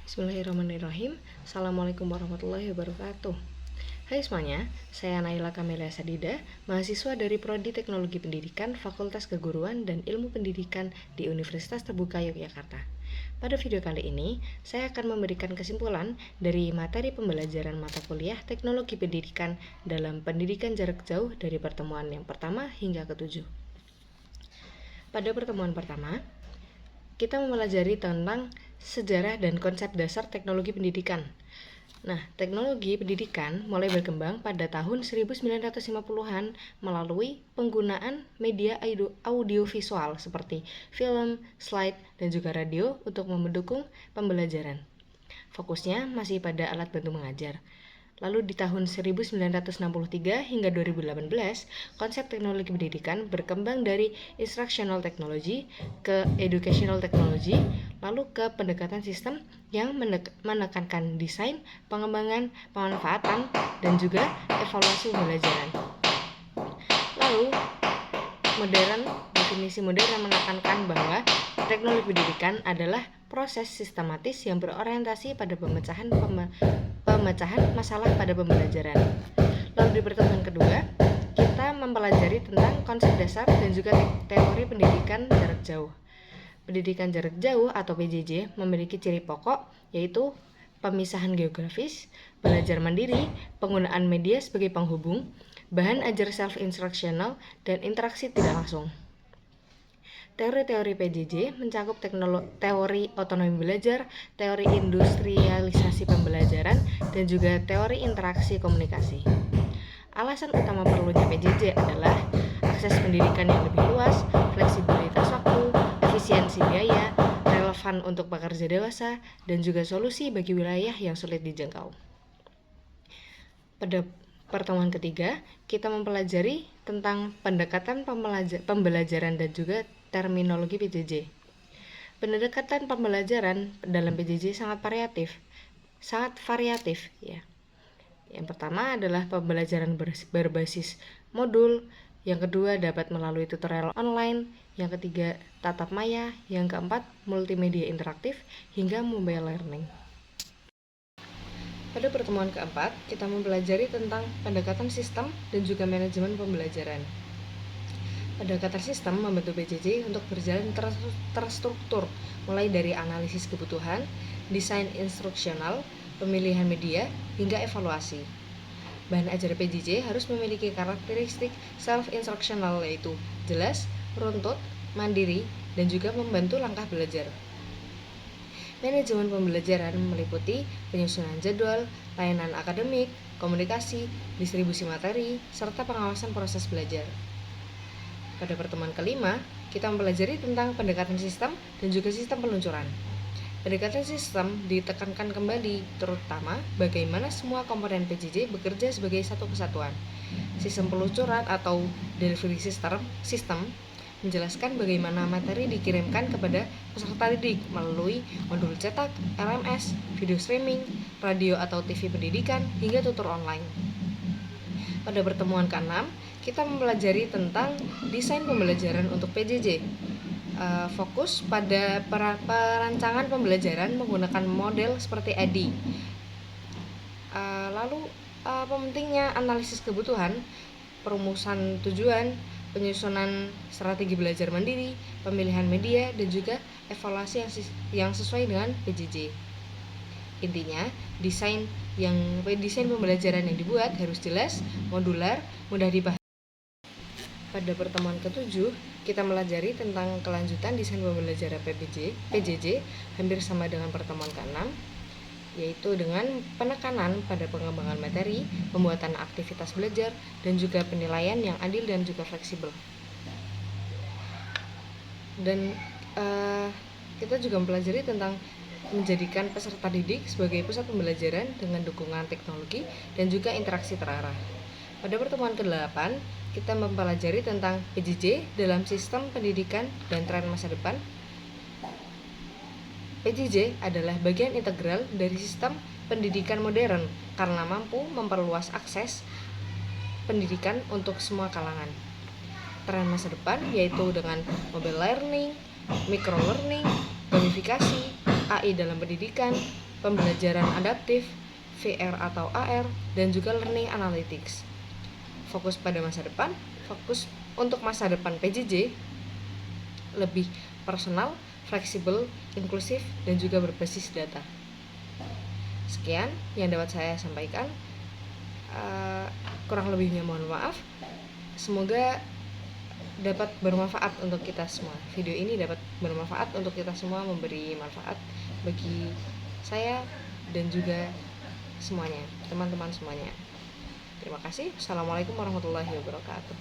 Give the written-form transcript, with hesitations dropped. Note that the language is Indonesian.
Bismillahirrahmanirrahim. Assalamualaikum warahmatullahi wabarakatuh. Hai semuanya, saya Naila Kamelia Sadida, mahasiswa dari Prodi Teknologi Pendidikan, Fakultas Keguruan dan Ilmu Pendidikan di Universitas Terbuka Yogyakarta. Pada video kali ini, saya akan memberikan kesimpulan dari materi pembelajaran mata kuliah Teknologi Pendidikan dalam pendidikan jarak jauh dari pertemuan yang pertama hingga ketujuh. Pada pertemuan pertama, kita mempelajari tentang sejarah dan konsep dasar teknologi pendidikan. Nah, teknologi pendidikan mulai berkembang pada tahun 1950-an melalui penggunaan media audiovisual seperti film, slide, dan juga radio untuk mendukung pembelajaran. Fokusnya masih pada alat bantu mengajar. Lalu di tahun 1963 hingga 2018, konsep teknologi pendidikan berkembang dari instructional technology ke educational technology, lalu ke pendekatan sistem yang menekankan desain, pengembangan, pemanfaatan, dan juga evaluasi pembelajaran. Lalu, definisi modern menekankan bahwa teknologi pendidikan adalah proses sistematis yang berorientasi pada pemecahan masalah pada pembelajaran. Lalu di pertemuan kedua, kita mempelajari tentang konsep dasar dan juga teori pendidikan jarak jauh. Pendidikan jarak jauh atau PJJ memiliki ciri pokok yaitu pemisahan geografis, belajar mandiri, penggunaan media sebagai penghubung, bahan ajar self-instructional, dan interaksi tidak langsung. Teori-teori PJJ mencakup teori otonomi belajar, teori industrialisasi pembelajaran, dan juga teori interaksi komunikasi. Alasan utama perlunya PJJ adalah akses pendidikan yang lebih luas, fleksibilitas waktu, efisiensi biaya, relevan untuk pekerja dewasa, dan juga solusi bagi wilayah yang sulit dijangkau. Pada pertemuan ketiga, kita mempelajari tentang pendekatan pembelajaran dan juga terminologi PJJ. Pendekatan pembelajaran dalam PJJ sangat variatif ya. Yang pertama adalah pembelajaran berbasis modul, yang kedua dapat melalui tutorial online, yang ketiga tatap maya, yang keempat multimedia interaktif, hingga mobile learning. Pada pertemuan keempat, kita mempelajari tentang pendekatan sistem dan juga manajemen pembelajaran. Pendekatan sistem membantu PJJ untuk berjalan terstruktur, mulai dari analisis kebutuhan, desain instruksional, pemilihan media, hingga evaluasi. Bahan ajar PJJ harus memiliki karakteristik self-instructional, yaitu jelas, runtut, mandiri, dan juga membantu langkah belajar. Manajemen pembelajaran meliputi penyusunan jadwal, layanan akademik, komunikasi, distribusi materi, serta pengawasan proses belajar. Pada pertemuan kelima, kita mempelajari tentang pendekatan sistem dan juga sistem peluncuran. Pendekatan sistem ditekankan kembali, terutama bagaimana semua komponen PJJ bekerja sebagai satu kesatuan. Sistem peluncuran atau delivery system menjelaskan bagaimana materi dikirimkan kepada peserta didik melalui modul cetak, LMS, video streaming, radio atau TV pendidikan, hingga tutor online. Pada pertemuan ke-6, kita mempelajari tentang desain pembelajaran untuk PJJ. Fokus pada perancangan pembelajaran menggunakan model seperti ADDIE. Lalu pentingnya analisis kebutuhan, perumusan tujuan, penyusunan strategi belajar mandiri, pemilihan media, dan juga evaluasi yang sesuai dengan PJJ. Intinya, desain pembelajaran yang dibuat harus jelas, modular, mudah dipahami. Pada pertemuan ke-7, kita melajari tentang kelanjutan desain pembelajaran PJJ hampir sama dengan pertemuan ke-6, yaitu dengan penekanan pada pengembangan materi, pembuatan aktivitas belajar, dan juga penilaian yang adil dan juga fleksibel. Dan kita juga mempelajari tentang menjadikan peserta didik sebagai pusat pembelajaran dengan dukungan teknologi dan juga interaksi terarah. Pada pertemuan ke-8, kita mempelajari tentang PJJ dalam sistem pendidikan dan tren masa depan. PJJ adalah bagian integral dari sistem pendidikan modern karena mampu memperluas akses pendidikan untuk semua kalangan. Tren masa depan yaitu dengan mobile learning, micro learning, gamifikasi, AI dalam pendidikan, pembelajaran adaptif, VR atau AR, dan juga learning analytics. Fokus pada masa depan, fokus untuk masa depan PJJ lebih personal, fleksibel, inklusif, dan juga berbasis data. Sekian yang dapat saya sampaikan. Kurang lebihnya mohon maaf. Semoga dapat bermanfaat untuk kita semua. Video ini dapat bermanfaat untuk kita semua, memberi manfaat bagi saya dan juga semuanya, teman-teman semuanya. Terima kasih. Assalamualaikum warahmatullahi wabarakatuh.